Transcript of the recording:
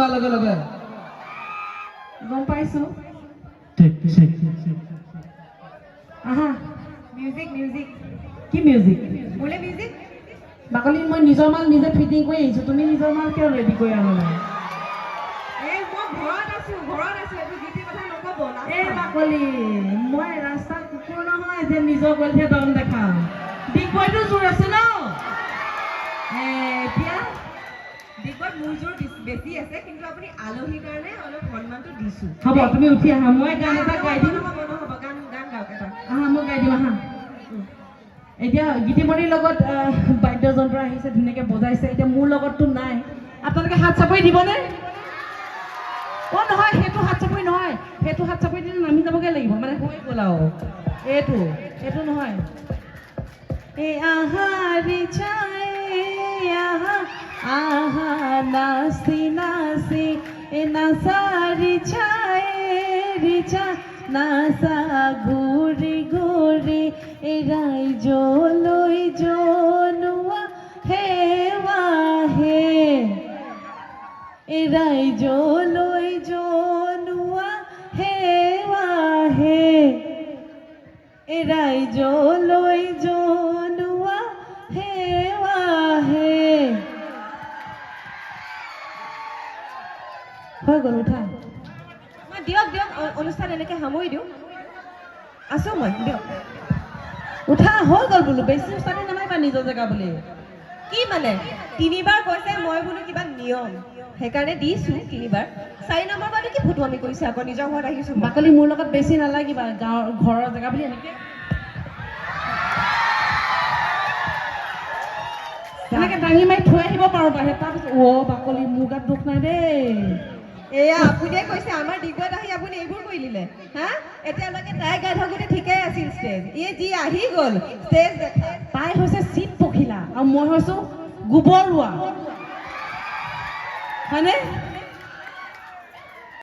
কোৱাৰ লগে লগে গম পাইছো আহা মিউজিক মিউজিক কি মিউজিক মোলে মিউজিক বাকলি মই নিজৰ মাল নিজে ফিটিং কৰি আহিছো তুমি নিজৰ মাল কিয় ৰেডি কৰি আনা নাই এই মই ঘৰত আছো এইটো গীতি কথা নকব না এই বাকলি মই ৰাস্তা কুকুৰ নহয় যে নিজৰ গলহে দম দেখাম দিগবৈটো জোৰ আছে ন এতিয়া দিগবৈত মোৰ জোৰ বেছি আছে কিন্তু আপুনি আলহীৰ কাৰণে অলপ সন্মানটো দিছো হ'ব তুমি উঠি আহা মই গান এটা গাই দিম হ'ব গান গাওক এটা আহা মই গাই দিম আহা এতিয়া গীতিমণিৰ লগত বাদ্যযন্ত্ৰ আহিছে ধুনীয়াকৈ বজাইছে এতিয়া মোৰ লগততো নাই আপোনালোকে হাত চাপৰি দিবনে অ নহয় সেইটো হাত চাপৰি নহয় সেইটো হাত চাপৰি দিলে নামি যাবগৈ লাগিব মানে হৈ গ'ল আৰু এইটো নহয় এই আহা ৰিচাই আহা আহা নাচি নাচি এ নাচা ৰিচা নাচা ঘূৰি ঘূৰি এই ৰাইজলৈ জনোৱা হেৱাহে এই ৰাইজলৈ জনোৱা হেৱাহে এই ৰাইজলৈ জনোৱা হেৱাহে হৈ গ'ল উঠা মই দিয়ক অনুষ্ঠান এনেকৈ সামৰি দিওঁ আছো মই দিয়ক উঠা হৈ গ'ল বোলো বেছি উস্তাদি নামাৰিবা নিজৰ জেগা বুলি কি মানে 3বাৰ কৈছে মই বোলো কিবা নিয়ম সেইকাৰণে দিছো 3বাৰ 4 নম্বৰ বাৰটো কি ফুটুৱামি কৰিছে আকৌ নিজৰ ঘৰত আহিছো বাকলি মোৰ লগত বেছি নালাগিবা গাঁৱৰ ঘৰৰ জেগা বুলি এনেকৈ দাঙি মাৰি থৈ আহিব পাৰোঁ বাহিৰত তাৰপিছত বাকলি মোৰ গাত দুখ নাই দেই এয়া আপুনিয়ে কৈছে আমাৰ দিগত আহি আপুনি এইবোৰ কৰি দিলে হা এতিয়ালৈকে তাই গাই থাকোঁতে ঠিকেই আছিল ষ্টেজ যি আহি গ'ল ষ্টেজ তাই হৈছে চিট পখিলা আৰু মই হৈছোঁ গোবৰ ৰোৱা হয়নে